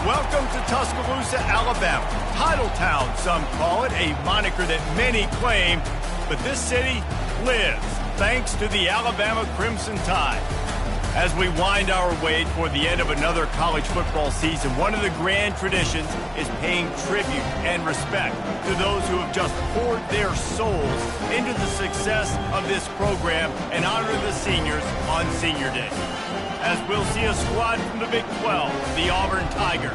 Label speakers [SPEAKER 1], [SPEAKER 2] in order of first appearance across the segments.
[SPEAKER 1] Welcome to Tuscaloosa, Alabama. Title Town, some call it, a moniker that many claim, but this city lives thanks to the Alabama Crimson Tide. As we wind our way toward the end of another college football season, one of the grand traditions is paying tribute and respect to those who have just poured their souls into the success of this program and honor the seniors on Senior Day. As we'll see a squad from the Big 12, the Auburn Tigers,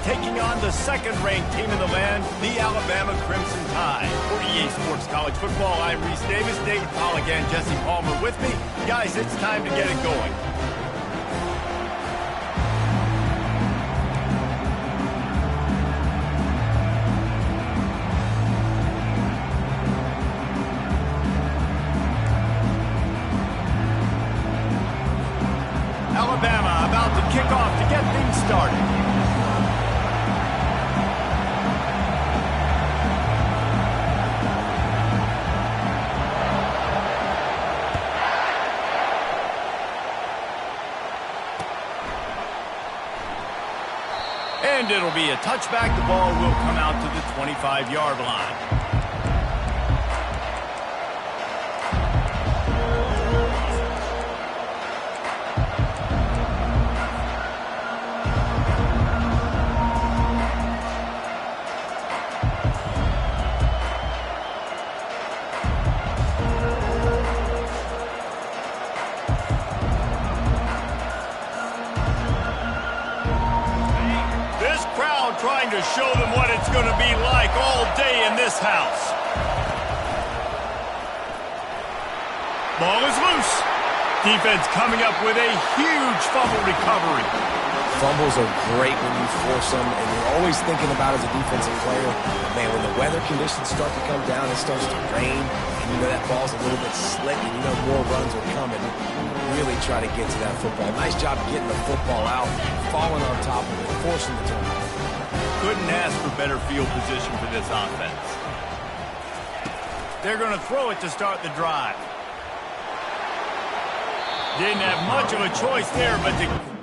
[SPEAKER 1] taking on the second-ranked team in the land, the Alabama Crimson Tide. For EA Sports College Football, I'm Reese Davis, David Pollack, and Jesse Palmer with me. Guys, it's time to get it going. Alabama about to kick off to get things started. And it'll be a touchback. The ball will come out to the 25-yard line. Trying to show them what it's going to be like all day in this house. Ball is loose. Defense coming up with a huge fumble recovery.
[SPEAKER 2] Fumbles are great when you force them, and you're always thinking about as a defensive player, man, when the weather conditions start to come down, it starts to rain, and you know that ball's a little bit slick, and you know more runs are coming. Really try to get to that football. Nice job getting the football out, falling on top of it, forcing the turnover.
[SPEAKER 1] Couldn't ask for better field position for this offense. They're going to throw it to start the drive. Didn't have much of a choice there, but to...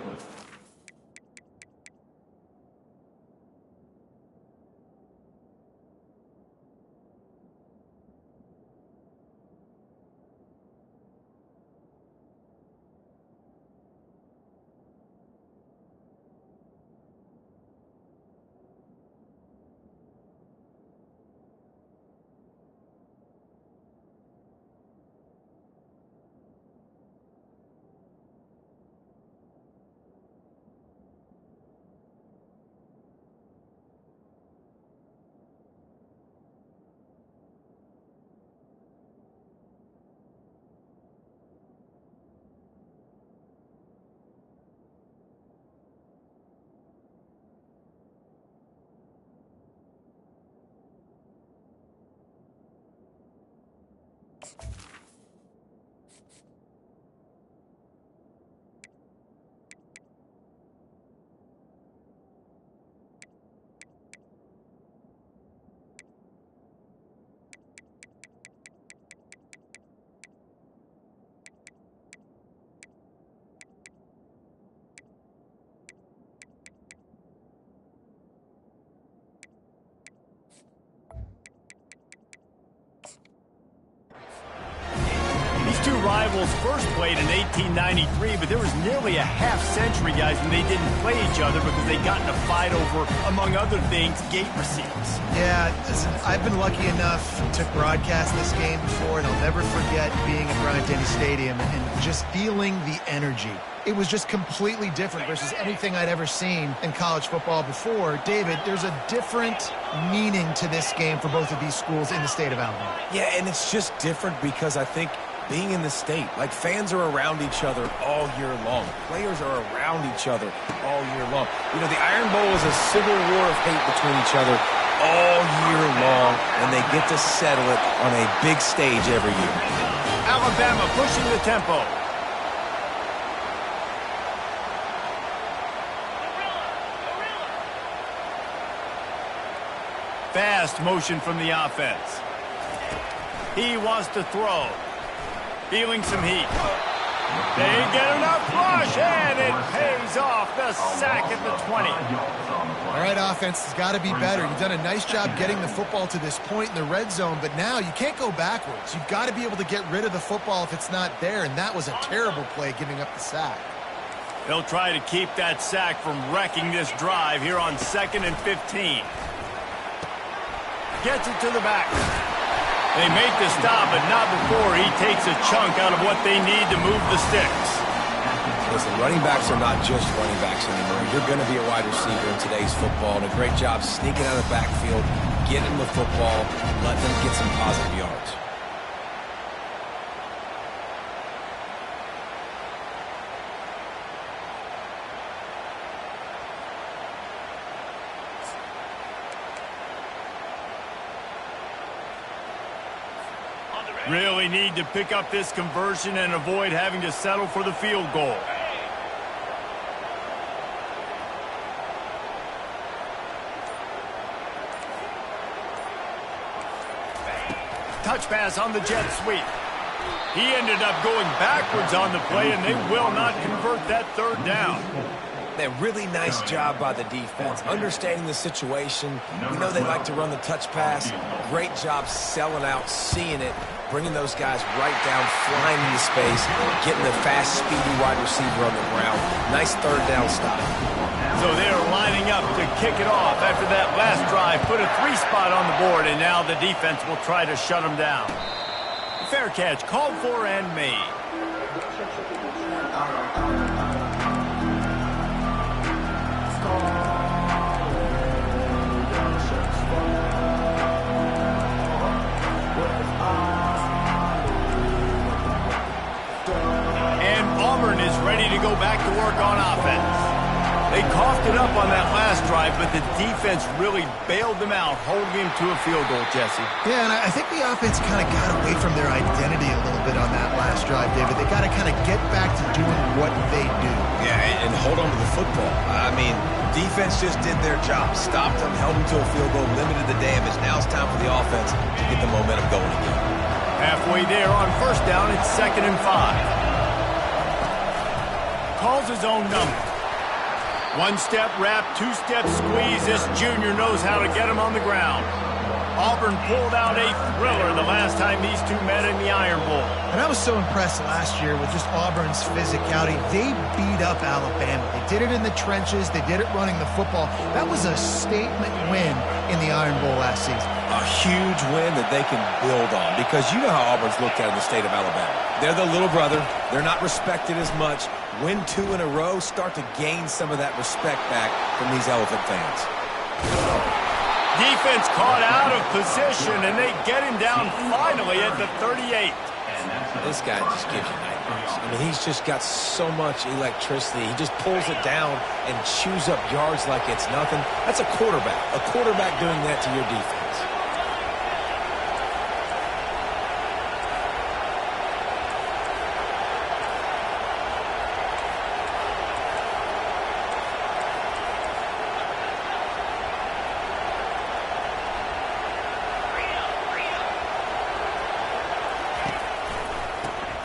[SPEAKER 1] Two rivals first played in 1893, but there was nearly a half-century, guys, when they didn't play each other because they got in a fight over, among other things, gate receipts.
[SPEAKER 3] Yeah, listen, I've been lucky enough to broadcast this game before, and I'll never forget being at Bryant-Denny Stadium and just feeling the energy. It was just completely different versus anything I'd ever seen in college football before. David, there's a different meaning to this game for both of these schools in the state of Alabama.
[SPEAKER 2] Yeah, and it's just different because I think being in the state, like fans are around each other all year long. Players are around each other all year long. You know, the Iron Bowl is a civil war of hate between each other all year long, and they get to settle it on a big stage every year.
[SPEAKER 1] Alabama pushing the tempo. Fast motion from the offense. He wants to throw. Feeling some heat. They get enough rush, and it pays off. The sack at the 20.
[SPEAKER 3] All right, offense has got to be better. You've done a nice job getting the football to this point in the red zone, but now you can't go backwards. You've got to be able to get rid of the football if it's not there, and that was a terrible play giving up the sack.
[SPEAKER 1] They'll try to keep that sack from wrecking this drive here on 2nd and 15. Gets it to the back. They make the stop, but not before he takes a chunk out of what they need to move the sticks.
[SPEAKER 2] Listen, running backs are not just running backs anymore. You're going to be a wide receiver in today's football, and a great job sneaking out of the backfield, getting the football, letting them get some positive yards.
[SPEAKER 1] Really need to pick up this conversion and avoid having to settle for the field goal. Touch pass on the jet sweep. He ended up going backwards on the play, and they will not convert that 3rd down.
[SPEAKER 2] A really nice job by the defense, understanding the situation. We know they like to run the touch pass. Great job selling out, seeing it, bringing those guys right down, flying into space, getting the fast, speedy wide receiver on the ground. Nice 3rd down stop.
[SPEAKER 1] So they are lining up to kick it off after that last drive. Put a 3 spot on the board, and now the defense will try to shut them down. Fair catch called for and made. Is ready to go back to work on offense. They coughed it up on that last drive, but the defense really bailed them out, holding him to a field goal, Jesse.
[SPEAKER 3] Yeah, and I think the offense kind of got away from their identity a little bit on that last drive, David. They got to kind of get back to doing what they do.
[SPEAKER 2] Yeah, and hold on to the football. I mean, defense just did their job. Stopped them, held them to a field goal, limited the damage. Now it's time for the offense to get the momentum going again. Halfway
[SPEAKER 1] there on 1st down, it's 2nd and 5. Calls his own number. 1-step wrap, 2-step squeeze. This junior knows how to get him on the ground. Auburn pulled out a thriller the last time these two met in the Iron Bowl.
[SPEAKER 3] And I was so impressed last year with just Auburn's physicality. They beat up Alabama. They did it in the trenches. They did it running the football. That was a statement win in the Iron Bowl last season.
[SPEAKER 2] A huge win that they can build on, because you know how Auburn's looked at in the state of Alabama. They're the little brother. They're not respected as much. Win 2 in a row, start to gain some of that respect back from these Elephant fans.
[SPEAKER 1] Defense caught out of position, and they get him down finally at the 38.
[SPEAKER 2] This guy just gives you nightmares. I mean, he's just got so much electricity. He just pulls it down and chews up yards like it's nothing. That's a quarterback. A quarterback doing that to your defense.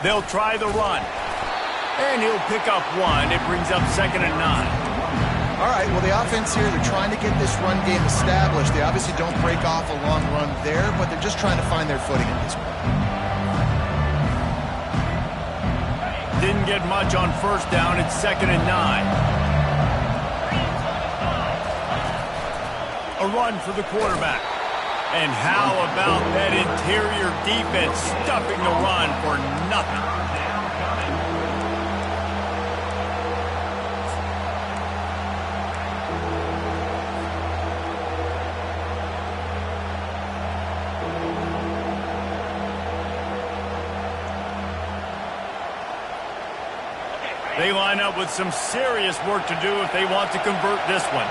[SPEAKER 1] They'll try the run. And he'll pick up 1. It brings up 2nd and 9.
[SPEAKER 3] All right, well, the offense here, they're trying to get this run game established. They obviously don't break off a long run there, but they're just trying to find their footing at this point.
[SPEAKER 1] Didn't get much on 1st down. It's 2nd and 9. A run for the quarterback. And how about that interior defense stuffing the run for nothing? They line up with some serious work to do if they want to convert this one.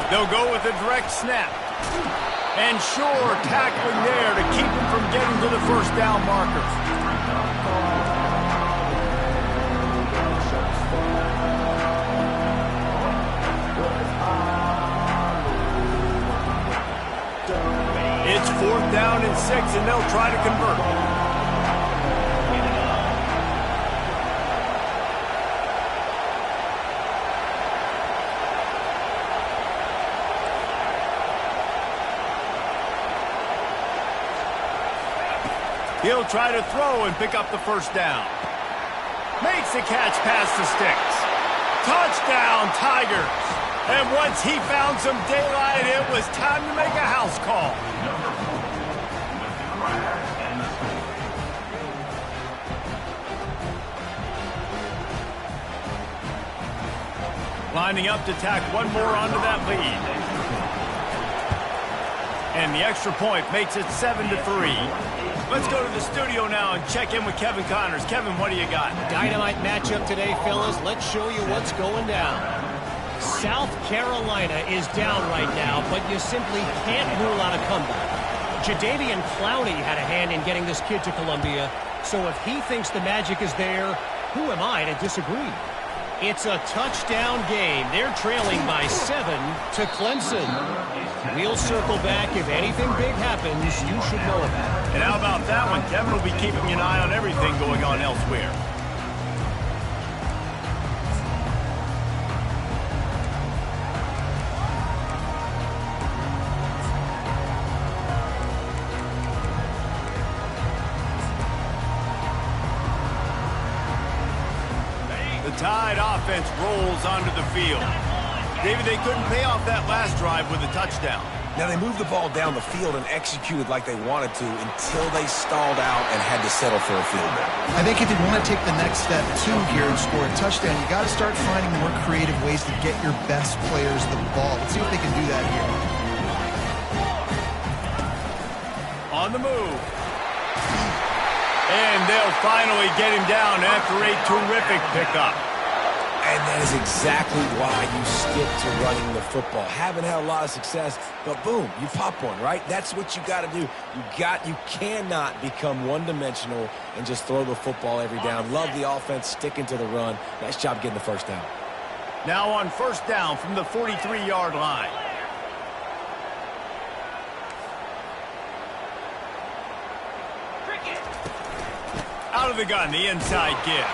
[SPEAKER 1] They'll go with a direct snap. And sure, tackling there to keep him from getting to the 1st down marker. It's 4th down and 6, and they'll try to convert. He'll try to throw and pick up the first down. Makes the catch past the sticks. Touchdown, Tigers. And once he found some daylight, it was time to make a house call. Lining up to tack one more onto that lead. And the extra point makes it 7-3. Let's go to the studio now and check in with Kevin Connors. Kevin, what do you got?
[SPEAKER 4] Dynamite matchup today, fellas. Let's show you what's going down. South Carolina is down right now, but you simply can't rule out a comeback. Jadeveon Clowney had a hand in getting this kid to Columbia, so if he thinks the magic is there, who am I to disagree? It's a touchdown game. They're trailing by 7 to Clemson. We'll circle back. If anything big happens, you should know about it.
[SPEAKER 1] And how about that one? Kevin will be keeping an eye on everything going on elsewhere. Tide offense rolls onto the field. David, they couldn't pay off that last drive with a touchdown.
[SPEAKER 2] Now, they moved the ball down the field and executed like they wanted to until they stalled out and had to settle for a field goal.
[SPEAKER 3] I think if you want to take the next step, too, here and score a touchdown, you got to start finding more creative ways to get your best players the ball. Let's see if they can do that here.
[SPEAKER 1] On the move. And they'll finally get him down after a terrific pickup.
[SPEAKER 2] And that is exactly why you stick to running the football. Haven't had a lot of success, but boom, you pop one, right? That's what you got to do. You cannot become one-dimensional and just throw the football every down. Love the offense sticking to the run. Nice job getting the first down.
[SPEAKER 1] Now on first down from the 43-yard line. Out of the gun, the inside give.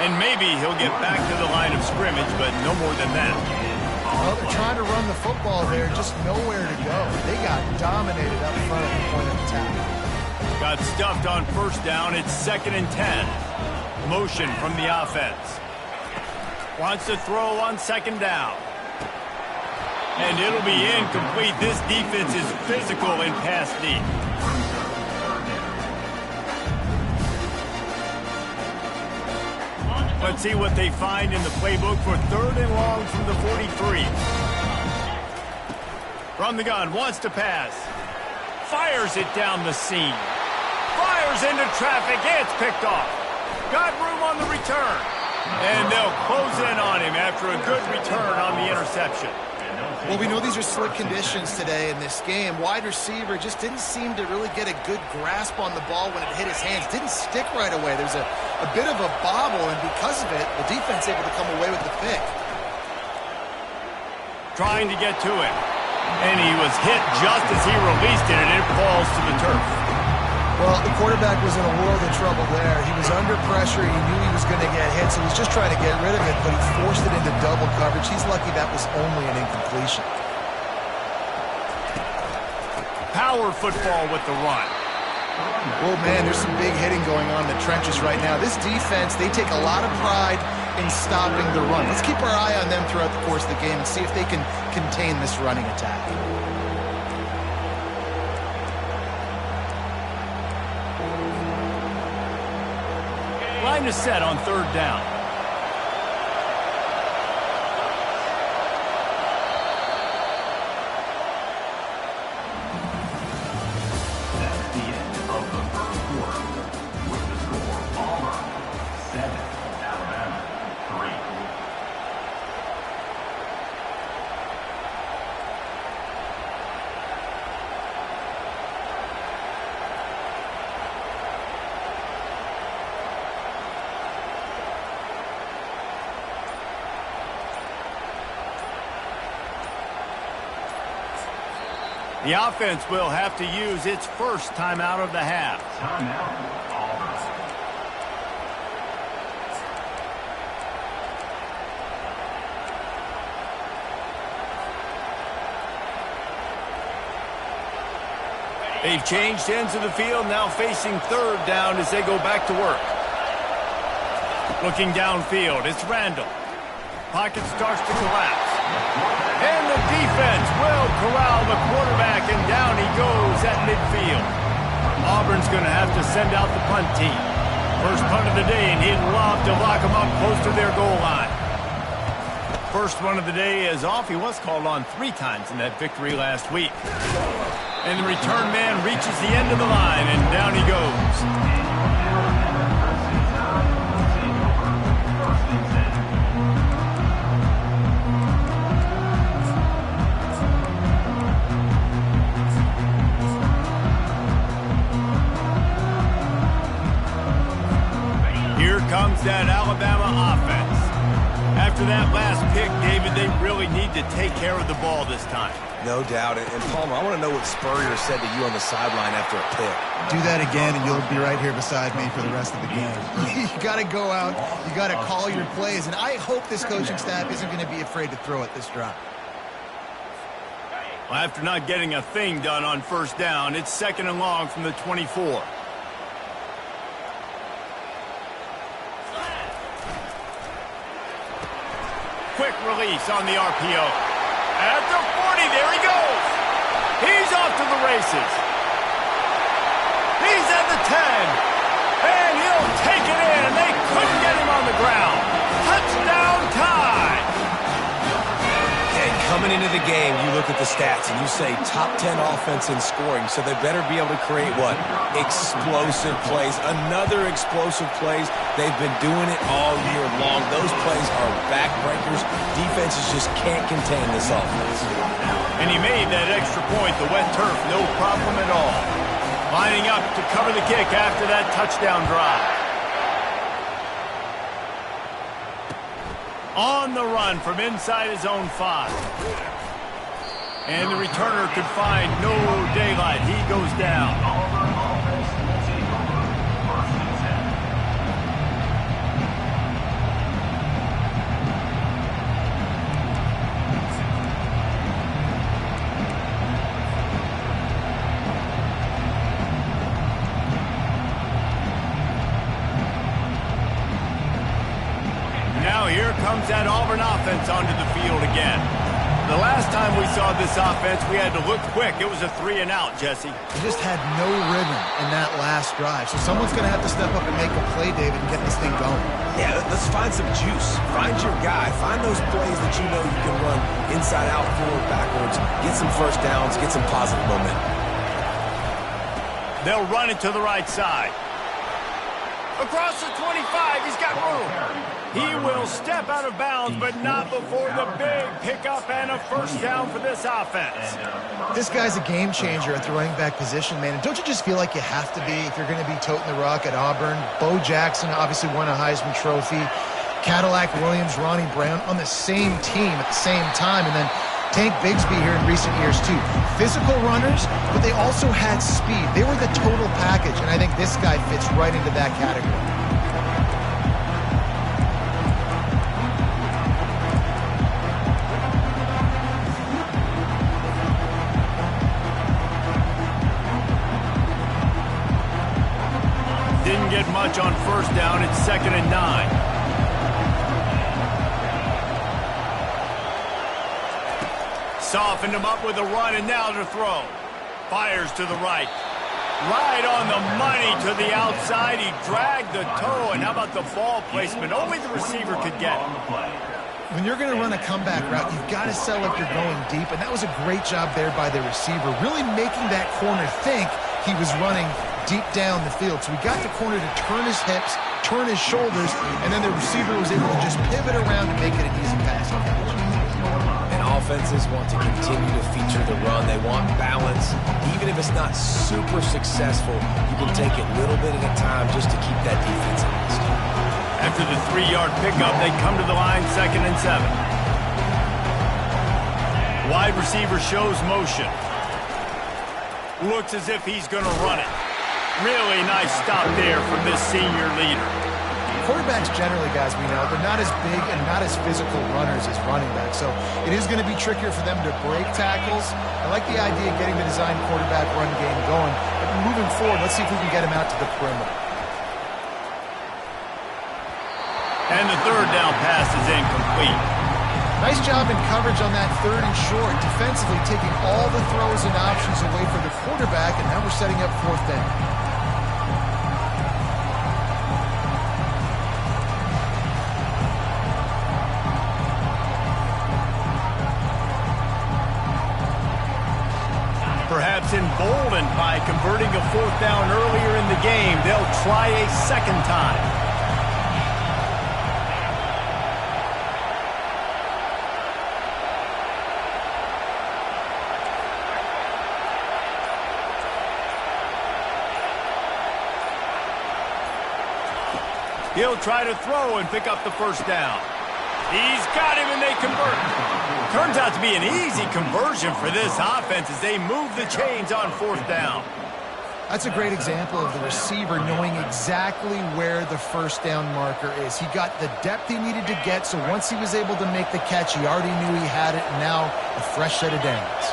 [SPEAKER 1] And maybe he'll get back to the line of scrimmage, but no more than that.
[SPEAKER 3] Well, they're trying to run the football there, just nowhere to go. They got dominated up front at the point of attack.
[SPEAKER 1] Got stuffed on first down. It's 2nd and 10. Motion from the offense. Wants to throw on 2nd down. And it'll be incomplete. This defense is physical in pass deep. Let's see what they find in the playbook for 3rd and long from the 43. From the gun, wants to pass. Fires it down the seam. Fires into traffic. It's picked off. Got room on the return. And they'll close in on him after a good return on the interception.
[SPEAKER 3] Well, we know these are slick conditions today in this game. Wide receiver just didn't seem to really get a good grasp on the ball when it hit his hands. Didn't stick right away. There's a bit of a bobble, and because of it, the defense able to come away with the pick.
[SPEAKER 1] Trying to get to it. And he was hit just as he released it, and it falls to the turf.
[SPEAKER 3] Well, the quarterback was in a world of trouble there. He was under pressure. He knew he was going to get hit, so he was just trying to get rid of it, but he forced it into double coverage. He's lucky that was only an incompletion.
[SPEAKER 1] Power football with the run.
[SPEAKER 3] Oh, man, there's some big hitting going on in the trenches right now. This defense, they take a lot of pride in stopping the run. Let's keep our eye on them throughout the course of the game and see if they can contain this running attack.
[SPEAKER 1] Line is set on 3rd down.
[SPEAKER 5] That's the end of the first quarter. With the score, Auburn 7, Alabama 3.
[SPEAKER 1] The offense will have to use its first timeout of the half.
[SPEAKER 5] Timeout, Auburn.
[SPEAKER 1] They've changed ends of the field, now facing third down as they go back to work. Looking downfield, it's Randall. Pocket starts to collapse. And the defense will corral the quarterback, and down he goes at midfield. Auburn's going to have to send out the punt team. First punt of the day, and he'd love to lock them up close to their goal line. First one of the day is off. He was called on 3 times in that victory last week. And the return man reaches the end of the line, and down he goes. Comes that Alabama offense. After that last pick, David, they really need to take care of the ball this time.
[SPEAKER 2] No doubt. And Palmer, I want to know what Spurrier said to you on the sideline after a pick.
[SPEAKER 3] Do that again, and you'll be right here beside me for the rest of the game. You got to go out. You got to call your plays. And I hope this coaching staff isn't going to be afraid to throw it this drive.
[SPEAKER 1] Well, after not getting a thing done on first down, it's 2nd and long from the 24. Quick release on the RPO. At the 40, there he goes. He's off to the races. He's at the 10. And he'll take it in, and they couldn't get him on the ground. Touchdown tie.
[SPEAKER 2] And coming into the game, you look at the stats, and you say top 10 offense in scoring, so they better be able to create what? Explosive plays. Another explosive plays. They've been doing it all year long. Those plays are backbreakers. Defenses just can't contain this offense.
[SPEAKER 1] And he made that extra point, the wet turf, no problem at all. Lining up to cover the kick after that touchdown drive. On the run from inside his own 5. And the returner could find no daylight. He goes down. Here comes that Auburn offense onto the field again. The last time we saw this offense, we had to look quick. It was a 3 and out, Jesse.
[SPEAKER 3] They just had no rhythm in that last drive. So someone's going to have to step up and make a play, David, and get this thing going.
[SPEAKER 2] Yeah, let's find some juice. Find your guy. Find those plays that you know you can run inside out, forward, backwards. Get some first downs. Get some positive momentum.
[SPEAKER 1] They'll run it to the right side. Across the 25, he's got room. He will step out of bounds, but not before the big pickup and a first down for this offense.
[SPEAKER 3] This guy's a game changer at the running back position, man. And don't you just feel like you have to be if you're going to be toting the rock at Auburn? Bo Jackson obviously won a Heisman Trophy. Cadillac Williams, Ronnie Brown on the same team at the same time. And then Tank Bigsby here in recent years, too. Physical runners, but they also had speed. They were the total package, and I think this guy fits right into that category.
[SPEAKER 1] Didn't get much on first down. It's 2nd and 9. Softened him up with a run, and now to throw. Fires to the right. Right on the money to the outside. He dragged the toe, and how about the ball placement? Only the receiver could get it.
[SPEAKER 3] When you're going to run a comeback route, you've got to sell like you're going deep, and that was a great job there by the receiver, really making that corner think he was running deep down the field. So we got the corner to turn his hips, turn his shoulders, and then the receiver was able to just pivot around and make it an easy pass.
[SPEAKER 2] And offenses want to continue to feature the run. They want balance. Even if it's not super successful, you can take it little bit at a time just to keep that defense honest.
[SPEAKER 1] After the 3-yard pickup, they come to the line, 2nd and 7. Wide receiver shows motion. Looks as if he's going to run it. Really nice stop there from this senior leader.
[SPEAKER 3] quarterbacks generally, guys, we know, they're not as big and not as physical runners as running backs. So it is going to be trickier for them to break tackles. I like the idea of getting the design quarterback run game going. But moving forward, let's see if we can get him out to the perimeter.
[SPEAKER 1] And the third down pass is incomplete.
[SPEAKER 3] Nice job in coverage on that third and short, defensively taking all the throws and options away from the quarterback, and now we're setting up fourth down.
[SPEAKER 1] Perhaps emboldened by converting a fourth down earlier in the game, they'll try a second time. He'll try to throw and pick up the first down. He's got him and they convert. Turns out to be an easy conversion for this offense as they move the chains on fourth down.
[SPEAKER 3] That's a great example of the receiver knowing exactly where the first down marker is. He got the depth he needed to get, so once he was able to make the catch, he already knew he had it, and now a fresh set of downs.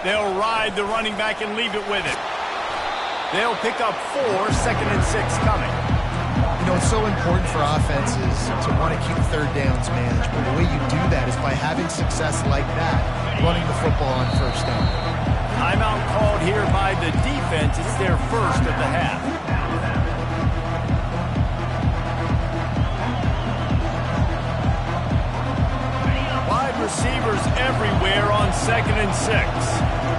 [SPEAKER 1] They'll ride the running back and leave it with him. They'll pick up 4, second and 6 coming.
[SPEAKER 3] You know, it's so important for offenses to want to keep third downs managed, but the way you do that is by having success like that, running the football on first down.
[SPEAKER 1] Timeout called here by the defense. It's their first of the half. Wide receivers everywhere on second and 6.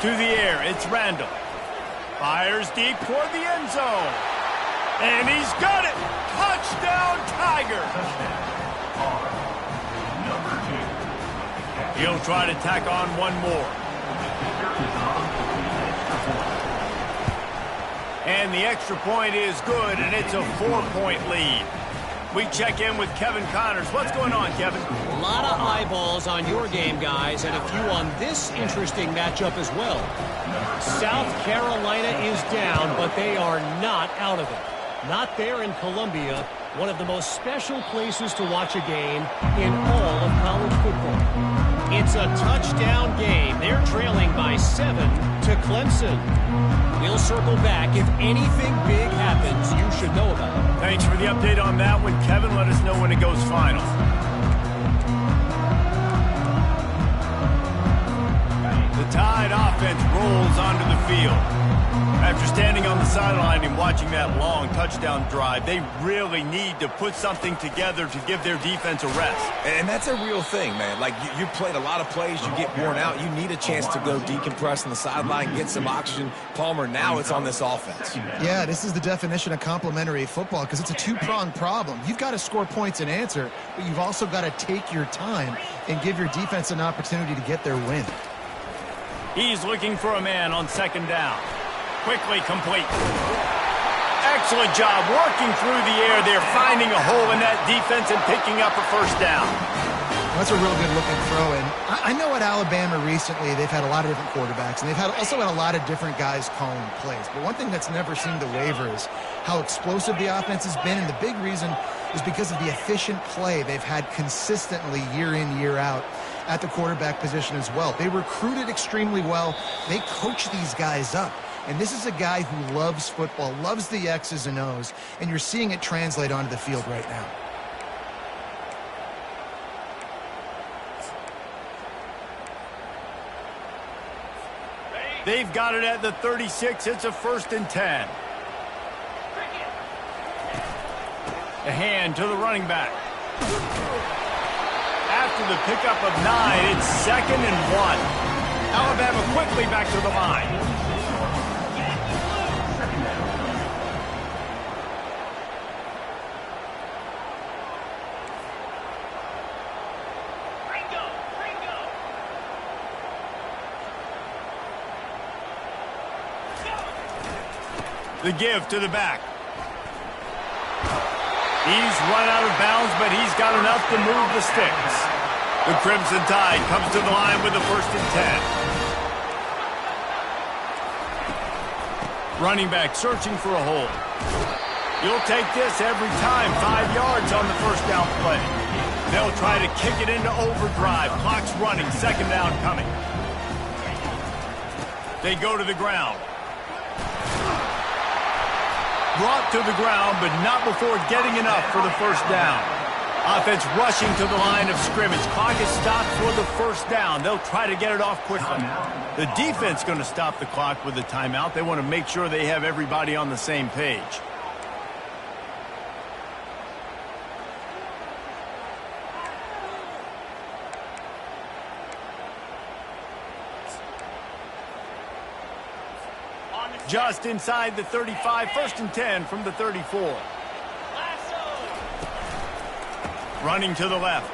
[SPEAKER 1] To the air, it's Randall. Fires deep toward the end zone. And he's got it! Touchdown, Tiger! He'll try to tack on one more. And the extra point is good, and it's a 4-point lead. We check in with Kevin Connors. What's going on, Kevin?
[SPEAKER 4] A lot of eyeballs on your game, guys, and a few on this interesting matchup as well. South Carolina is down, but they are not out of it. Not there in Columbia, one of the most special places to watch a game in all of college football. It's a touchdown game. They're trailing by 7 to Clemson. We'll circle back. If anything big happens, you should know about it.
[SPEAKER 1] Thanks for the update on that one, Kevin. Let us know when it goes final. The Tide offense rolls onto the field. After standing on the sideline and watching that long touchdown drive, they really need to put something together to give their defense a rest.
[SPEAKER 2] And that's a real thing, man. Like, you played a lot of plays, you get worn out, you need a chance to go decompress on the sideline, get some oxygen. Palmer, now it's on this offense.
[SPEAKER 3] Yeah, this is the definition of complementary football because it's a two-pronged problem. You've got to score points and answer, but you've also got to take your time and give your defense an opportunity to get their win.
[SPEAKER 1] He's looking for a man on second down. Quickly complete. Excellent job working through the air there, finding a hole in that defense and picking up a first down.
[SPEAKER 3] That's a real good-looking throw. And I know at Alabama recently they've had a lot of different quarterbacks, and they've also had a lot of different guys calling plays. But one thing that's never seemed to waver is how explosive the offense has been, and the big reason is because of the efficient play they've had consistently year in, year out at the quarterback position as well. They recruited extremely well. They coach these guys up. And this is a guy who loves football, loves the X's and O's, and you're seeing it translate onto the field right now.
[SPEAKER 1] They've got it at the 36. It's a 1st and 10. A hand to the running back. After the pickup of 9, it's 2nd and 1. Alabama quickly back to the line. The give to the back. He's run out of bounds, but he's got enough to move the sticks. The Crimson Tide comes to the line with the 1st and 10. Running back searching for a hole. You'll take this every time. 5 yards on the 1st down play. They'll try to kick it into overdrive. Clock's running. 2nd down coming. They go to the ground. Brought to the ground, but not before getting enough for the 1st down. Offense rushing to the line of scrimmage. Clock is stopped for the 1st down. They'll try to get it off quickly. The defense going to stop the clock with the timeout. They want to make sure they have everybody on the same page. Just inside the 35, 1st and 10 from the 34. Running to the left.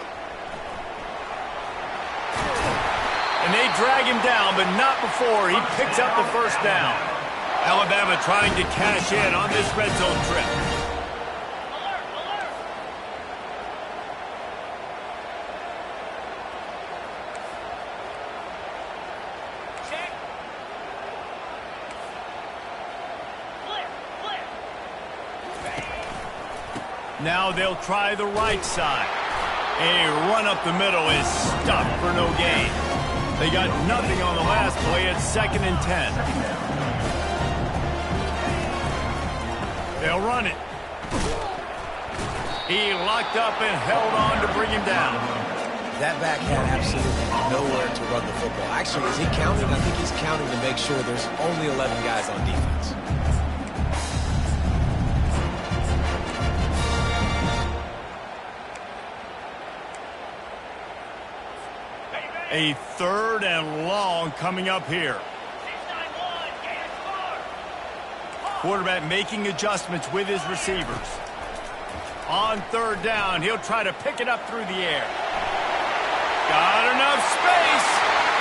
[SPEAKER 1] And they drag him down, but not before he picks up the 1st down. Alabama trying to cash in on this red zone trip. Now they'll try the right side. A run up the middle is stopped for no gain. They got nothing on the last play. It's 2nd and 10. They'll run it. He locked up and held on to bring him down.
[SPEAKER 2] That back had absolutely nowhere to run the football. Actually, is he counting? I think he's counting to make sure there's only 11 guys on defense.
[SPEAKER 1] A 3rd and long coming up here. Quarterback making adjustments with his receivers. On 3rd down, he'll try to pick it up through the air. Got enough space.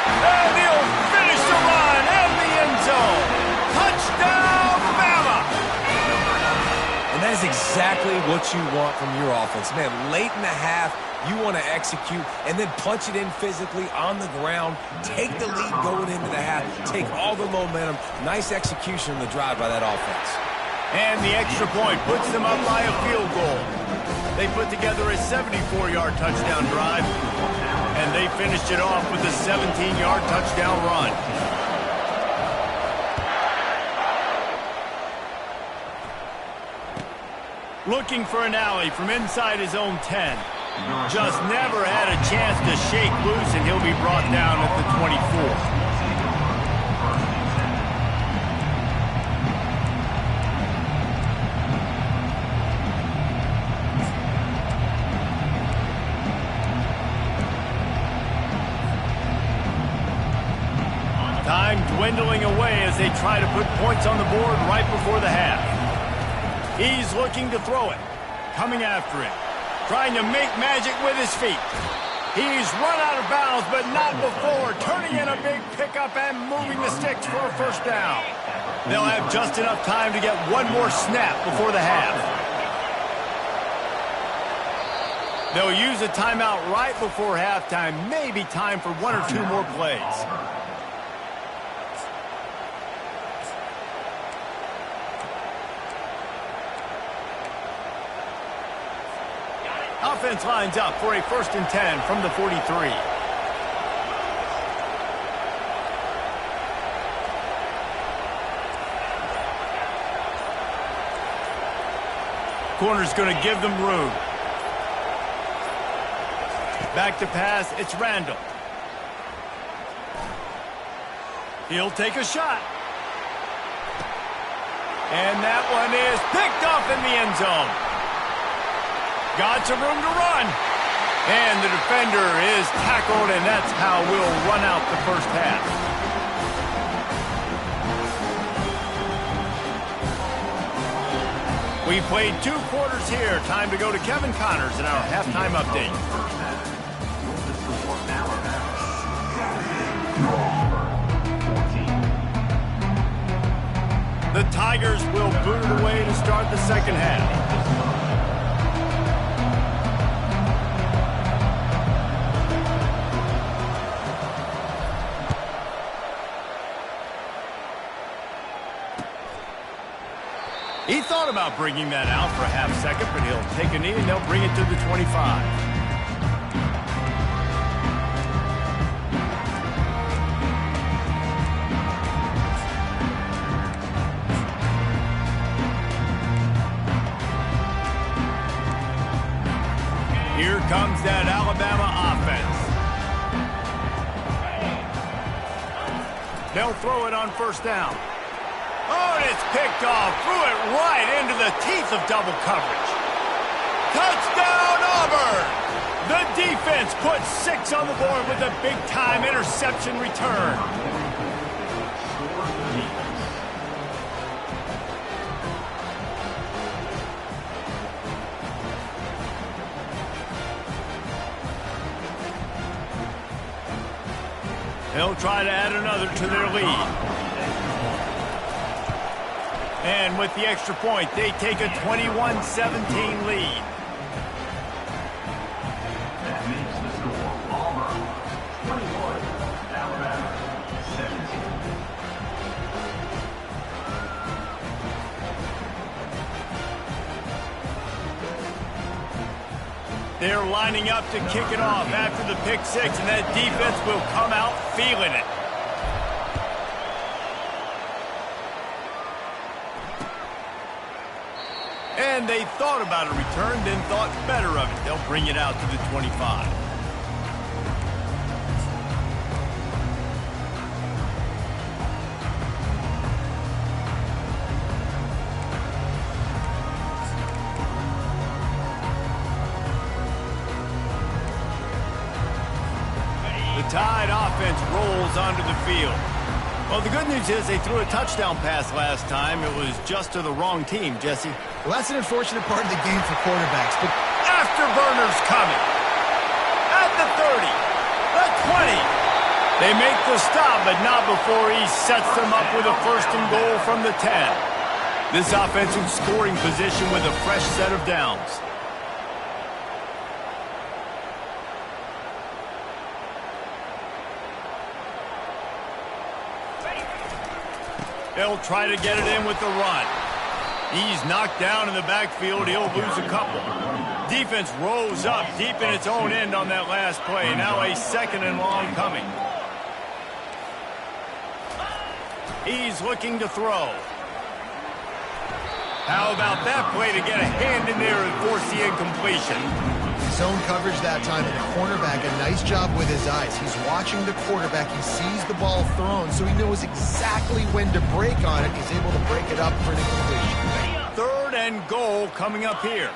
[SPEAKER 1] And he'll finish the run in the end zone. Touchdown, Bama!
[SPEAKER 2] And that is exactly what you want from your offense. Man, late in the half, you want to execute and then punch it in physically on the ground. Take the lead going into the half. Take all the momentum. Nice execution on the drive by that offense.
[SPEAKER 1] And the extra point puts them up by a field goal. They put together a 74-yard touchdown drive, and they finished it off with a 17-yard touchdown run. Looking for an alley from inside his own 10. Just never had a chance to shake loose, and he'll be brought down at the 24. Time dwindling away as they try to put points on the board right before the half. He's looking to throw it. Coming after it. Trying to make magic with his feet. He's run out of bounds, but not before. Turning in a big pickup and moving the sticks for a 1st down. They'll have just enough time to get one more snap before the half. They'll use a timeout right before halftime. Maybe time for 1 or 2 more plays. Offense lines up for a 1st and 10 from the 43. Corner's going to give them room. Back to pass, it's Randall. He'll take a shot. And that one is picked off in the end zone. Got some room to run. And the defender is tackled, and that's how we'll run out the 1st half. We played 2 quarters here. Time to go to Kevin Connors in our halftime update. The Tigers will boot it away to start the 2nd half. thought about bringing that out for a half second, but he'll take a knee and they'll bring it to the 25. Here comes that Alabama offense. They'll throw it on first down. Oh, and it's picked off. Threw it right into the teeth of double coverage. Touchdown, Auburn! The defense puts 6 on the board with a big-time interception return. They'll try to add another to their lead. And with the extra point, they take a 21-17 lead.
[SPEAKER 5] That makes the score Auburn 21, Alabama 17.
[SPEAKER 1] They're lining up to kick it off after the pick 6, and that defense will come out feeling it. And they thought about a return, then thought better of it. They'll bring it out to the 25. The Tide offense rolls onto the field. Well, the good news is they threw a touchdown pass last time. It was just to the wrong team, Jesse.
[SPEAKER 3] Well, that's an unfortunate part of the game for quarterbacks, but
[SPEAKER 1] Afterburners coming. At the 30. The 20. They make the stop, but not before he sets them up with a first and goal from the 10. This offensive scoring position with a fresh set of downs. They'll try to get it in with the run. He's knocked down in the backfield. He'll lose a couple. Defense rose up deep in its own end on that last play. Now a second and long coming. He's looking to throw. How about that play to get a hand in there and force the incompletion?
[SPEAKER 3] zone coverage that time, and the cornerback, a nice job with his eyes. He's watching the quarterback. He sees the ball thrown, so he knows exactly when to break on it. He's able to break it up for an incompletion.
[SPEAKER 1] 3rd and goal coming up here.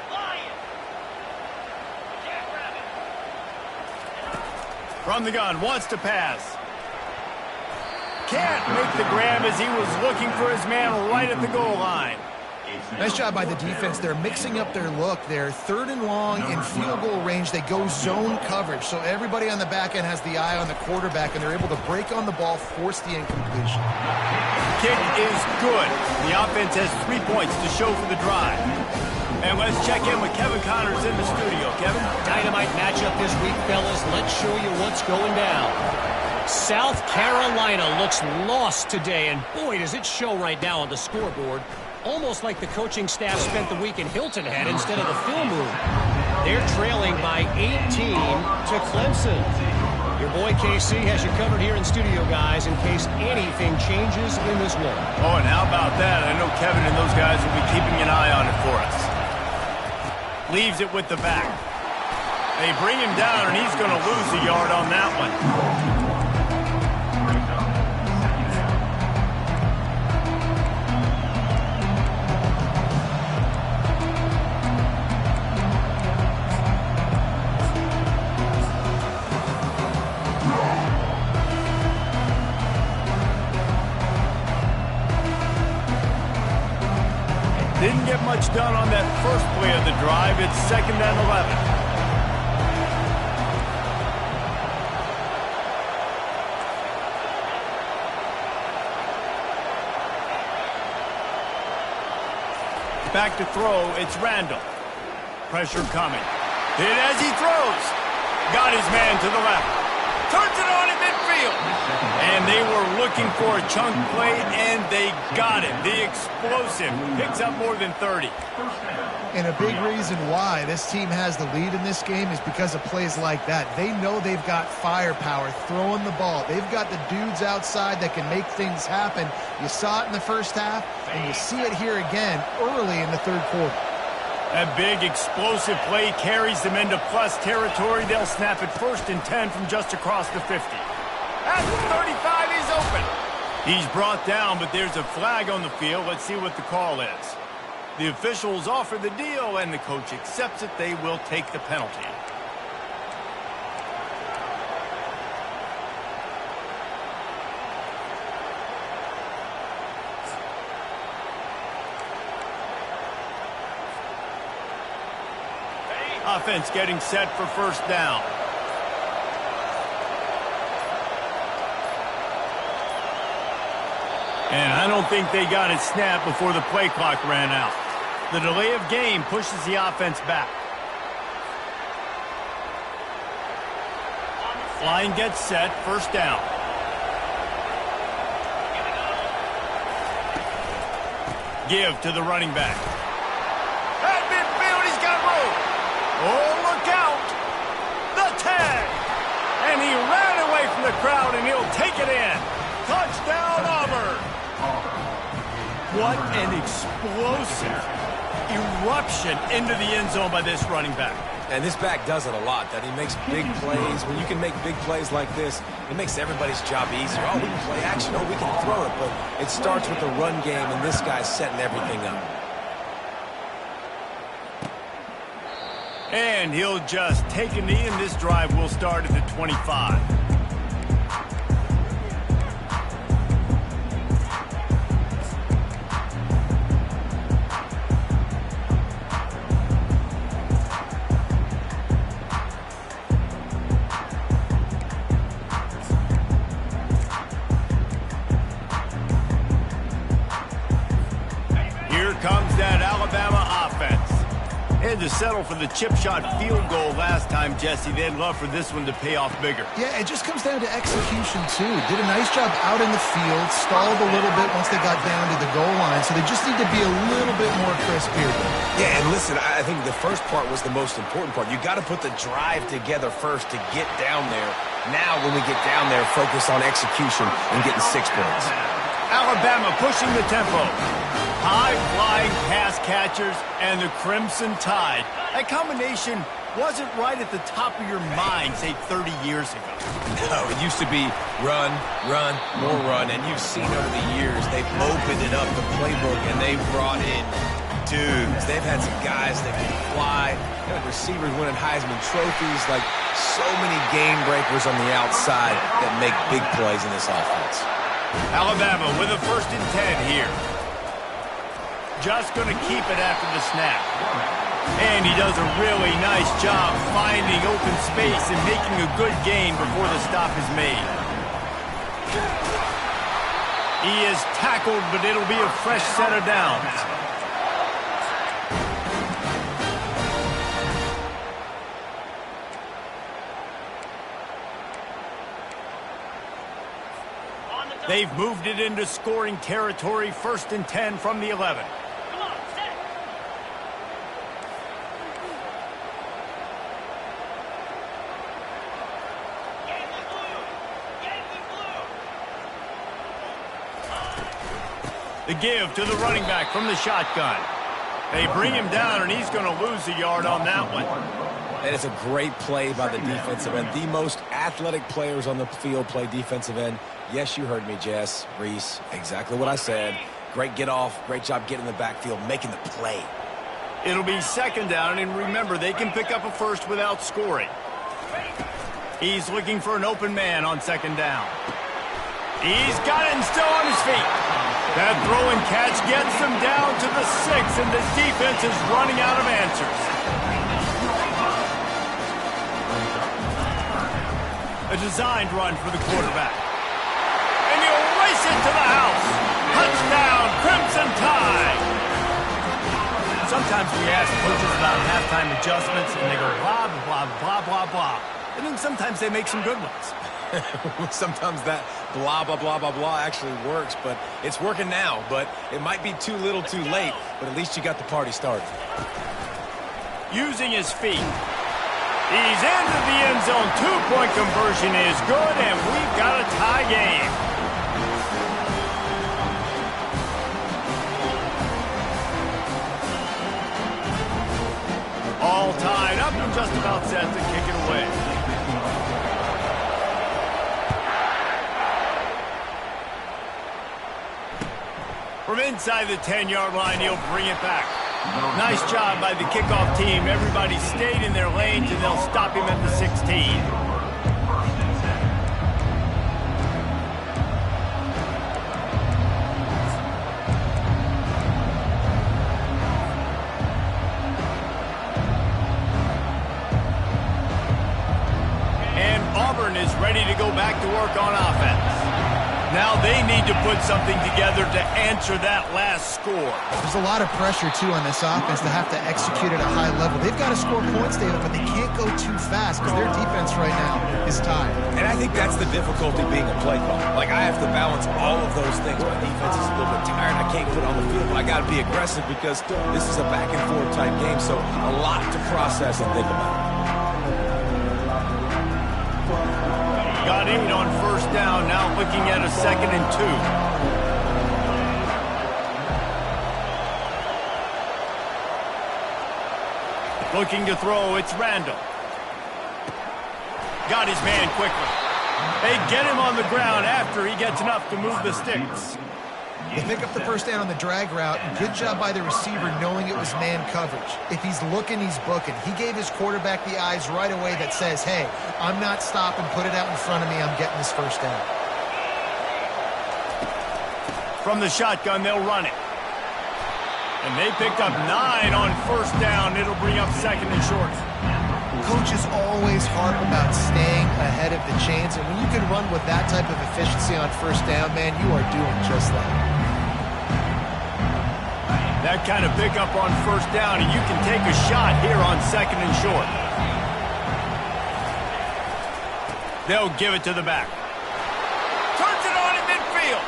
[SPEAKER 1] From the gun, wants to pass. Can't make the grab as he was looking for his man right at the goal line.
[SPEAKER 3] Nice job by the defense. They're mixing up their look. They're 3rd and long in field goal range. They go zone coverage, so everybody on the back end has the eye on the quarterback, and they're able to break on the ball, force the incompletion.
[SPEAKER 1] Kick is good. The offense has 3 points to show for the drive. And let's check in with Kevin Connors in the studio. Kevin?
[SPEAKER 4] Dynamite matchup this week, fellas. Let's show you what's going down. South Carolina looks lost today, and boy, does it show right now on the scoreboard. Almost like the coaching staff spent the week in Hilton Head instead of the film room. They're trailing by 18 to Clemson. Your boy KC has you covered here in studio, guys, in case anything changes in this one.
[SPEAKER 1] Oh, and how about that? I know Kevin and those guys will be keeping an eye on it for us. Leaves it with the back. They bring him down, and he's going to lose a yard on that one. Didn't get much done on that first play of the drive. It's 2nd and 11. Back to throw, it's Randall. Pressure coming. Hit as he throws. Got his man to the left. turns it on in midfield. And they were looking for a chunk play, and they got it. The explosive picks up more than 30.
[SPEAKER 3] And a big reason why this team has the lead in this game is because of plays like that. They know they've got firepower throwing the ball. They've got the dudes outside that can make things happen. You saw it in the first half, and you see it here again early in the third quarter.
[SPEAKER 1] That big explosive play carries them into plus territory. They'll snap it 1st and 10 from just across the 50. At the 35, he's open. He's brought down, but there's a flag on the field. Let's see what the call is. The officials offer the deal, and the coach accepts it. They will take the penalty. Offense getting set for 1st down. And I don't think they got it snapped before the play clock ran out. The delay of game pushes the offense back. Line gets set, 1st down. Give to the running back. At midfield, he's got room. Oh, look out. The tag. And he ran away from the crowd, and he'll take it in. Touchdown, Auburn. What an explosive eruption into the end zone by this running back.
[SPEAKER 2] And this back does it a lot. That he makes big plays. When you can make big plays like this, it makes everybody's job easier. Oh, we can play action. Oh, we can throw it. But it starts with the run game, and this guy's setting everything up.
[SPEAKER 1] And he'll just take a knee, and this drive will start at the 25. Comes that Alabama offense. Had to settle for the chip shot field goal last time, Jesse. They'd love for this one to pay off bigger.
[SPEAKER 3] Yeah, it just comes down to execution, too. Did a nice job out in the field, stalled a little bit once they got down to the goal line, so they just need to be a little bit more crisp here.
[SPEAKER 2] Yeah, and listen, I think the first part was the most important part. You got to put the drive together first to get down there. Now, when we get down there, focus on execution and getting 6 points.
[SPEAKER 1] Alabama pushing the tempo. High-flying pass catchers and the Crimson Tide. That combination wasn't right at the top of your mind, say, 30 years ago.
[SPEAKER 2] No, it used to be run, run, more run. And you've seen over the years, they've opened it up, the playbook, and they've brought in dudes. They've had some guys that can fly. They've had receivers winning Heisman trophies. Like, so many game breakers on the outside that make big plays in this offense.
[SPEAKER 1] Alabama with a 1st and 10 here. Just going to keep it after the snap. And he does a really nice job finding open space and making a good gain before the stop is made. He is tackled, but it'll be a fresh set of downs. They've moved it into scoring territory, 1st and 10 from the 11. The give to the running back from the shotgun. They bring him down, and he's going to lose a yard on that one.
[SPEAKER 2] That is a great play by the defensive end. The most athletic players on the field play defensive end. Yes, you heard me, Jess, Reese. Exactly what I said. Great get off. Great job getting in the backfield, making the play.
[SPEAKER 1] It'll be 2nd down, and remember, they can pick up a first without scoring. He's looking for an open man on 2nd down. He's got it and still on his feet. That throw and catch gets them down to the 6, and the defense is running out of answers. A designed run for the quarterback. And he'll race it to the house. Touchdown, Crimson Tide. Sometimes we ask coaches about halftime adjustments, and they go blah, blah, blah, blah, blah. And then sometimes they make some good ones.
[SPEAKER 2] Sometimes that blah, blah, blah, blah, blah actually works, but it's working now. But it might be too little too late, but at least you got the party started.
[SPEAKER 1] Using his feet. He's into the end zone. Two-point conversion is good, and we've got a tie game. All tied up and just about set to kick it away. From inside the 10-yard line, he'll bring it back. Nice job by the kickoff team. Everybody stayed in their lanes, and they'll stop him at the 16. Is ready to go back to work on offense. Now they need to put something together to answer that last score.
[SPEAKER 3] There's a lot of pressure, too, on this offense to have to execute at a high level. They've got to score points, David, but they can't go too fast because their defense right now is tired.
[SPEAKER 2] And I think that's the difficulty being a play caller. Like, I have to balance all of those things. My defense is a little bit tired. I can't put on the field, but I got to be aggressive because this is a back-and-forth type game, so a lot to process and think about.
[SPEAKER 1] Got 8 on first down, now looking at a 2nd and 2. Looking to throw, it's Randall. Got his man quickly. They get him on the ground after he gets enough to move the sticks.
[SPEAKER 3] They pick up the first down on the drag route. Good job by the receiver knowing it was man coverage. If he's looking, he's booking. He gave his quarterback the eyes right away that says, hey, I'm not stopping, put it out in front of me, I'm getting this first down.
[SPEAKER 1] From the shotgun, they'll run it. And they picked up 9 on first down. It'll bring up 2nd and short.
[SPEAKER 3] Coaches always harp about staying ahead of the chains, and when you can run with that type of efficiency on first down, man, you are doing just that.
[SPEAKER 1] That kind of pickup on first down, and you can take a shot here on 2nd and short. They'll give it to the back. Turns it on in midfield.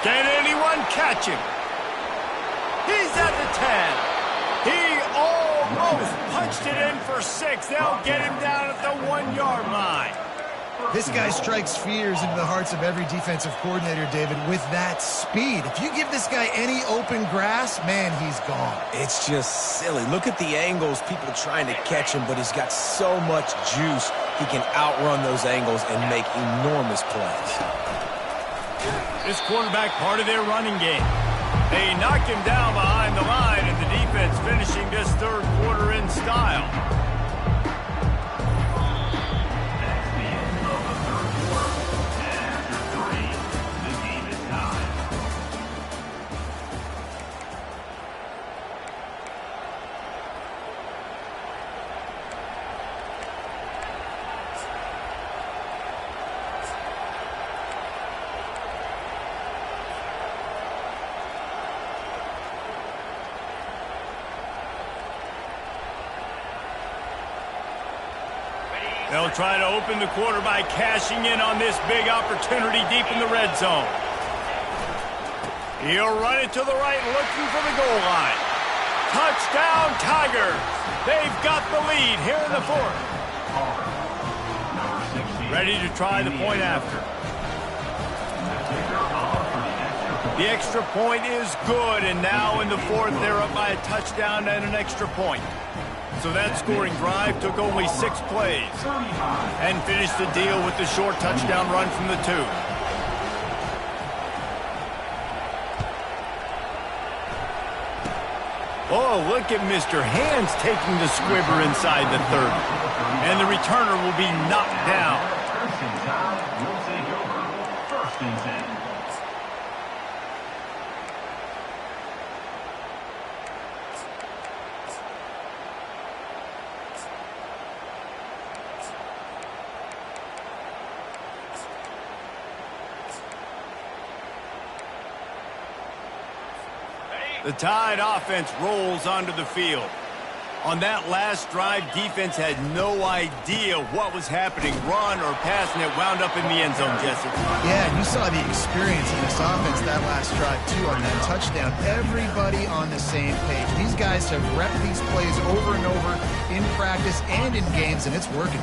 [SPEAKER 1] Can anyone catch him? He's at the 10. He almost punched it in for 6. They'll get him down at the 1-yard line.
[SPEAKER 3] This guy strikes fears into the hearts of every defensive coordinator, David, with that speed. If you give this guy any open grass, man, he's gone.
[SPEAKER 2] It's just silly. Look at the angles, people trying to catch him, but he's got so much juice. He can outrun those angles and make enormous plays.
[SPEAKER 1] This quarterback part of their running game. They knock him down behind the line, and the defense finishing this third quarter in style. They'll try to open the quarter by cashing in on this big opportunity deep in the red zone. He'll run it to the right, looking for the goal line. Touchdown, Tigers! They've got the lead here in the fourth. Ready to try the point after. The extra point is good, and now in the fourth, they're up by a touchdown and an extra point. So that scoring drive took only 6 plays and finished the deal with the short touchdown run from the 2. Oh, look at Mr. Hands taking the squibber inside the 30. And the returner will be knocked down.
[SPEAKER 5] Will take over. First and 10.
[SPEAKER 1] The Tide offense rolls onto the field. On that last drive, defense had no idea what was happening, run or pass, and it wound up in the end zone, Jesse.
[SPEAKER 3] Yeah, and you saw the experience in this offense that last drive, too, on that touchdown. Everybody on the same page. These guys have repped these plays over and over in practice and in games, and it's working.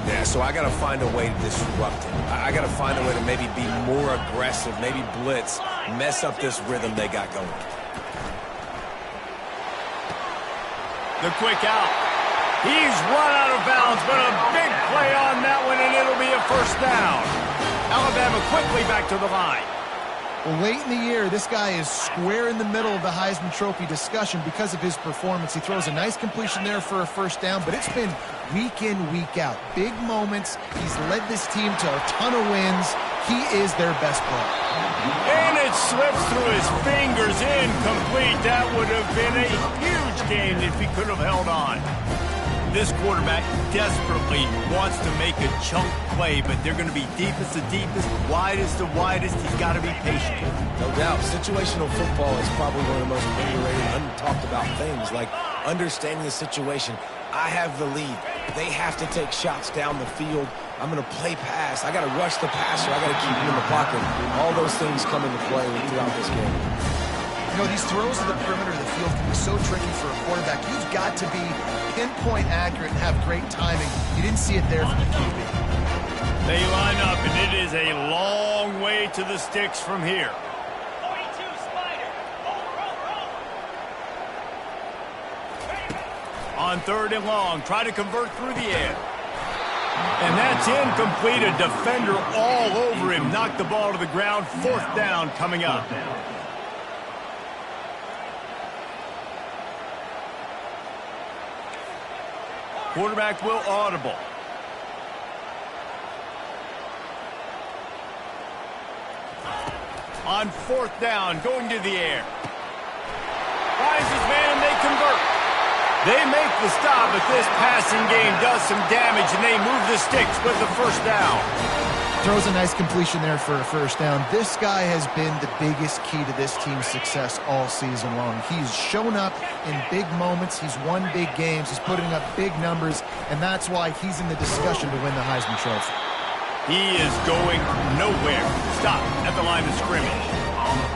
[SPEAKER 2] Yeah, so I got to find a way to disrupt it. I got to find a way to maybe be more aggressive, maybe blitz, mess up this rhythm they got going.
[SPEAKER 1] The quick out. He's run out of bounds, but a big play on that one, and it'll be a first down. Alabama quickly back to the line.
[SPEAKER 3] Well, late in the year, this guy is square in the middle of the Heisman Trophy discussion because of his performance. He throws a nice completion there for a first down, but it's been week in, week out. Big moments. He's led this team to a ton of wins. He is their best player.
[SPEAKER 1] And it slips through his fingers, incomplete. That would have been a huge gain if he could have held on. This quarterback desperately wants to make a chunk play, but they're going to be deepest to deepest, widest to widest. He's got to be patient.
[SPEAKER 2] No doubt. Situational football is probably one of the most underrated, untalked about things, like understanding the situation. I have the lead. They have to take shots down the field. I'm going to play pass. I got to rush the passer. I got to keep him in the pocket. All those things come into play throughout this game.
[SPEAKER 3] You know, these throws to the perimeter of the field can be so tricky for a quarterback. You've got to be pinpoint accurate and have great timing. You didn't see it there from the QB.
[SPEAKER 1] They line up, and it is a long way to the sticks from here.
[SPEAKER 6] 42 Spider.
[SPEAKER 1] On 3rd and long, try to convert through the air. And that's incomplete. A defender all over him. Knocked the ball to the ground. 4th down coming up. Quarterback will audible. On 4th down, going to the air. Finds his man, they convert. They make the stop, but this passing game does some damage, and they move the sticks with the first down.
[SPEAKER 3] Throws a nice completion there for a first down. This guy has been the biggest key to this team's success all season long. He's shown up in big moments. He's won big games. He's putting up big numbers, and that's why he's in the discussion to win the Heisman Trophy.
[SPEAKER 1] He is going nowhere. Stop at the line of scrimmage.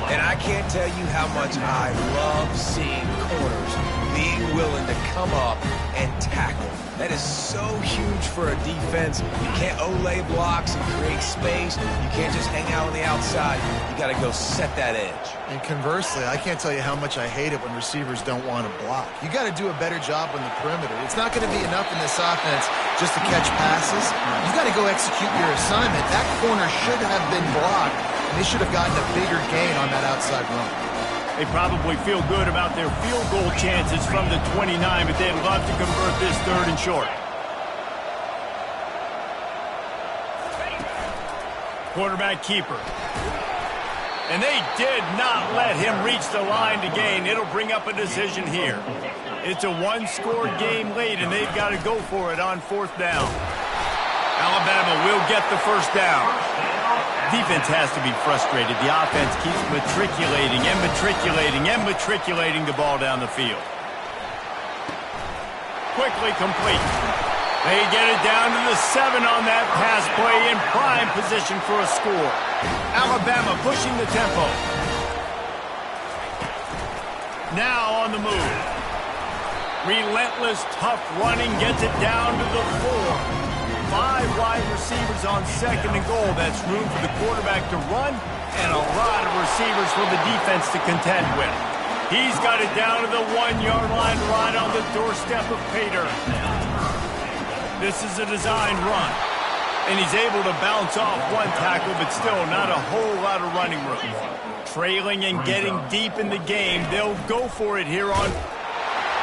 [SPEAKER 2] And I can't tell you how much I love seeing corners being willing to come up and tackle. That is so huge for a defense. You can't olay blocks and create space. You can't just hang out on the outside. You got to go set that edge.
[SPEAKER 3] And conversely, I can't tell you how much I hate it when receivers don't want to block. You got to do a better job on the perimeter. It's not going to be enough in this offense just to catch passes. You got to go execute your assignment. That corner should have been blocked, and they should have gotten a bigger gain on that outside run.
[SPEAKER 1] They probably feel good about their field goal chances from the 29, but they'd love to convert this 3rd and short. Quarterback keeper. And they did not let him reach the line to gain. It'll bring up a decision here. It's a one-score game late, and they've got to go for it on 4th down. Alabama will get the first down. Defense has to be frustrated. The offense keeps matriculating and matriculating and matriculating the ball down the field. Quickly complete. They get it down to the 7 on that pass play, in prime position for a score. Alabama pushing the tempo. Now on the move. Relentless, tough running gets it down to the 4. 5 wide receivers on 2nd and goal. That's room for the quarterback to run and a lot of receivers for the defense to contend with. He's got it down to the 1-yard line, right on the doorstep of Pater. This is a designed run, and he's able to bounce off one tackle, but still not a whole lot of running room. Trailing and getting deep in the game, they'll go for it here on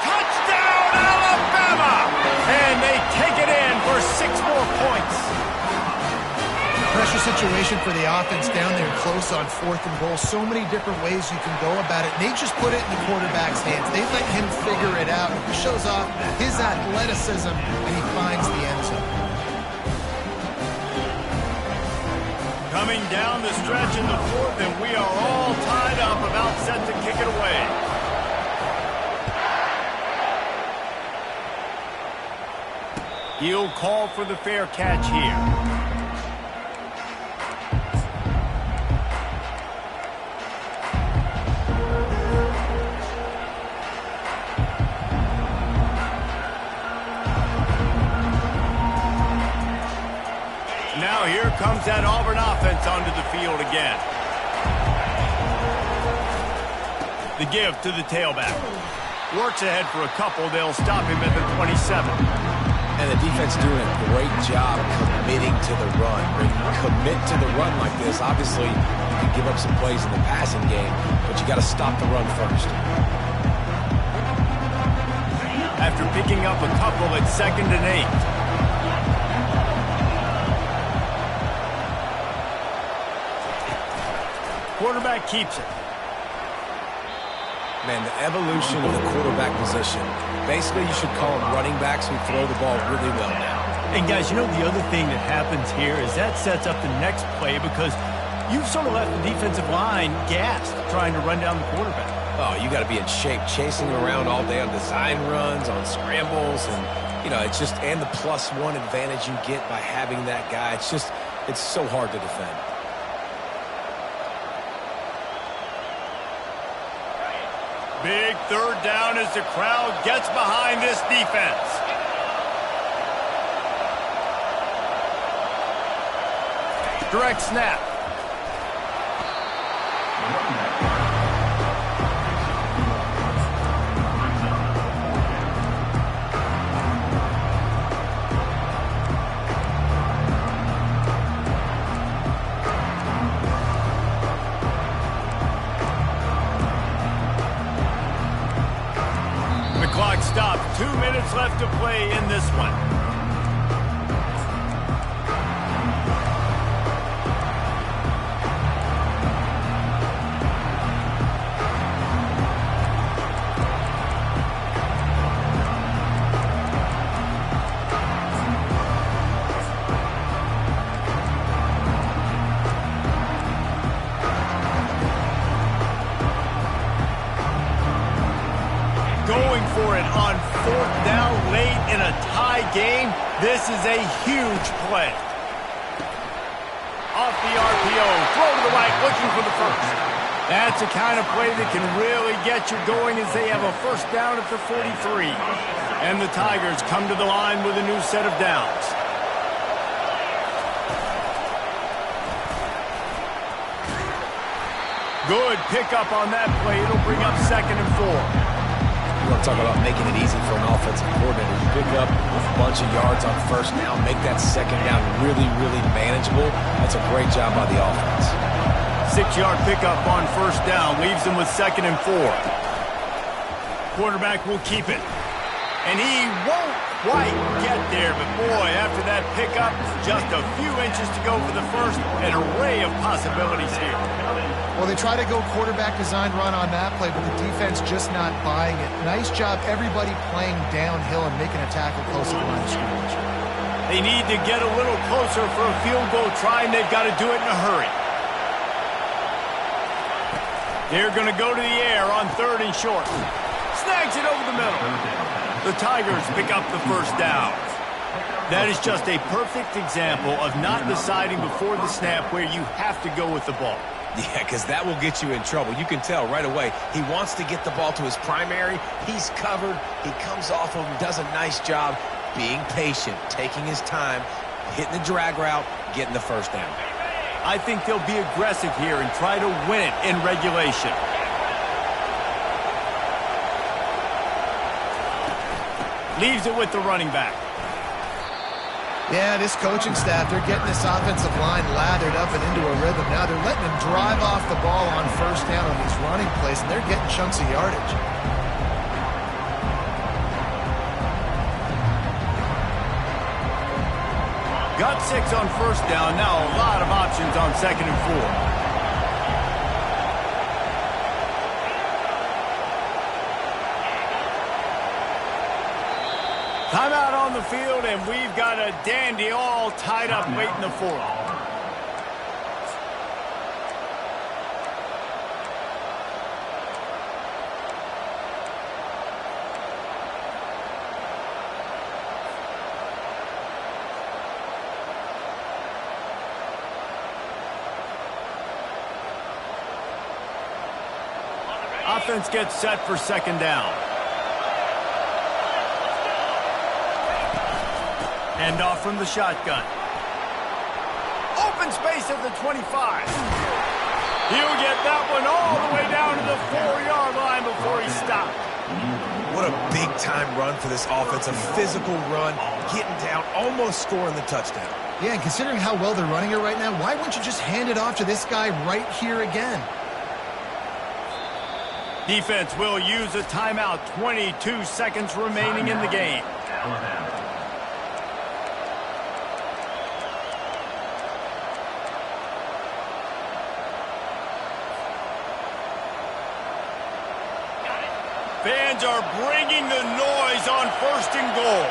[SPEAKER 1] touchdown, Alabama! And they take it in for 6 more points.
[SPEAKER 3] Pressure situation for the offense down there close on 4th and goal. So many different ways you can go about it. And they just put it in the quarterback's hands. They let him figure it out. He shows off his athleticism, and he finds the end zone.
[SPEAKER 1] Coming down the stretch in the 4th, and we are all tied up, about set to kick it away. He'll call for the fair catch here. Now here comes that Auburn offense onto the field again. The give to the tailback. Works ahead for a couple. They'll stop him at the 27.
[SPEAKER 2] And the defense doing a great job committing to the run. When you commit to the run like this, obviously you can give up some plays in the passing game, but you got to stop the run first.
[SPEAKER 1] After picking up a couple at 2nd and 8. Quarterback keeps it.
[SPEAKER 2] Man, the evolution of the quarterback position. Basically, you should call them running backs who throw the ball really well now.
[SPEAKER 1] And guys, you know the other thing that happens here is that sets up the next play because you've sort of left the defensive line gassed trying to run down the quarterback.
[SPEAKER 2] Oh, you got to be in shape, chasing him around all day on design runs, on scrambles, and, you know, it's just, and the +1 advantage you get by having that guy. It's just, it's so hard to defend.
[SPEAKER 1] Big 3rd down as the crowd gets behind this defense. Direct snap. Clock stopped. 2 minutes left to play in this one. Going for it on 4th down late in a tie game. This is a huge play. Off the RPO, throw to the right, looking for the first. That's the kind of play that can really get you going as they have a 1st down at the 43. And the Tigers come to the line with a new set of downs. Good pickup on that play. It'll bring up 2nd and 4.
[SPEAKER 2] You want to talk about making it easy for an offensive coordinator. You pick up a bunch of yards on 1st down, make that 2nd down really, really manageable. That's a great job by the offense.
[SPEAKER 1] 6-yard pickup on 1st down leaves them with 2nd and 4. Quarterback will keep it. And he won't quite get there, but boy, after that pickup, just a few inches to go for the first. An array of possibilities here.
[SPEAKER 3] Well, they try to go quarterback design run on that play, but the defense just not buying it. Nice job, everybody playing downhill and making a tackle close to the line of scrimmage.
[SPEAKER 1] They need to get a little closer for a field goal try, and they've got to do it in a hurry. They're going to go to the air on 3rd and short. Snags it over the middle. The Tigers pick up the 1st down. That is just a perfect example of not deciding before the snap where you have to go with the ball.
[SPEAKER 2] Yeah, because that will get you in trouble. You can tell right away he wants to get the ball to his primary. He's covered. He comes off of him, does a nice job being patient, taking his time, hitting the drag route, getting the 1st down.
[SPEAKER 1] I think they'll be aggressive here and try to win it in regulation. Leaves it with the running back.
[SPEAKER 3] Yeah, this coaching staff, they're getting this offensive line lathered up and into a rhythm. Now they're letting him drive off the ball on 1st down on these running plays, and they're getting chunks of yardage.
[SPEAKER 1] Got 6 on 1st down. Now a lot of options on 2nd and 4. Timeout on the field, and we've got a dandy all tied up late in the 4th. offense gets set for second down. Hand off from the shotgun. Open space at the 25. He'll get that one all the way down to the 4-yard line before he stopped.
[SPEAKER 2] What a big-time run for this offense. A physical run, getting down, almost scoring the touchdown.
[SPEAKER 3] Yeah, and considering how well they're running it right now, why wouldn't you just hand it off to this guy right here again?
[SPEAKER 1] Defense will use a timeout. 22 seconds remaining in the game. Fans are bringing the noise on 1st and goal.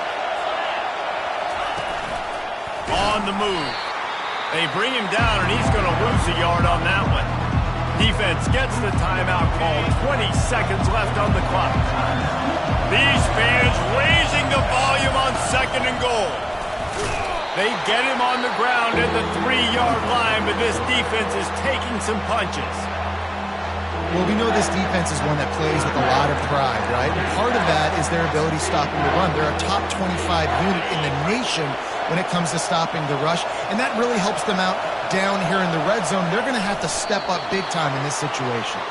[SPEAKER 1] On the move. They bring him down, and he's going to lose a yard on that one. Defense gets the timeout call. 20 seconds left on the clock. These fans raising the volume on 2nd and goal. They get him on the ground at the 3-yard line, but this defense is taking some punches.
[SPEAKER 3] Well, we know this defense is one that plays with a lot of pride, right? And part of that is their ability stopping the run. They're a top 25 unit in the nation when it comes to stopping the rush, and that really helps them out down here in the red zone. They're going to have to step up big time in this situation.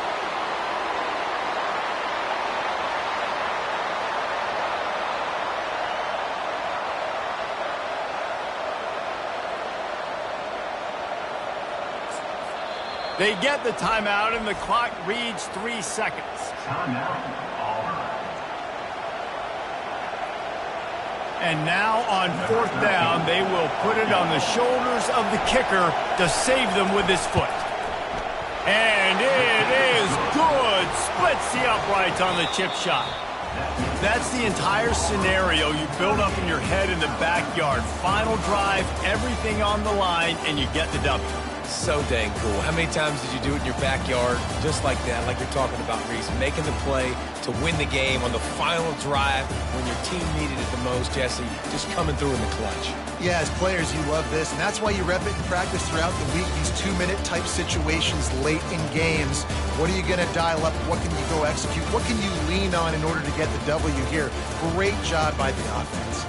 [SPEAKER 1] They get the timeout, and the clock reads 3 seconds.
[SPEAKER 5] Timeout, Auburn.
[SPEAKER 1] And now on 4th down, they will put it on the shoulders of the kicker to save them with his foot. And it is good. Splits the uprights on the chip shot. That's the entire scenario you build up in your head in the backyard. Final drive, everything on the line, and you get the W.
[SPEAKER 2] So dang cool. How many times did you do it in your backyard just like that, like you're talking about, Reese, making the play to win the game on the final drive when your team needed it the most, Jesse, just coming through in the clutch.
[SPEAKER 3] Yeah, as players, you love this, and that's why you rep it in practice throughout the week, these 2-minute type situations late in games. What are you going to dial up? What can you go execute? What can you lean on in order to get the W here? Great job by the offense.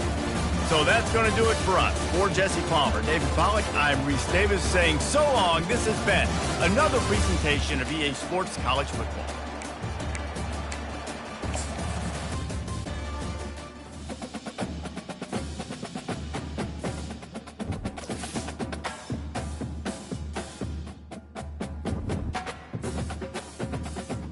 [SPEAKER 1] So that's going to do it for us. For Jesse Palmer, David Pollack, I'm Reese Davis saying so long. This has been another presentation of EA Sports College Football.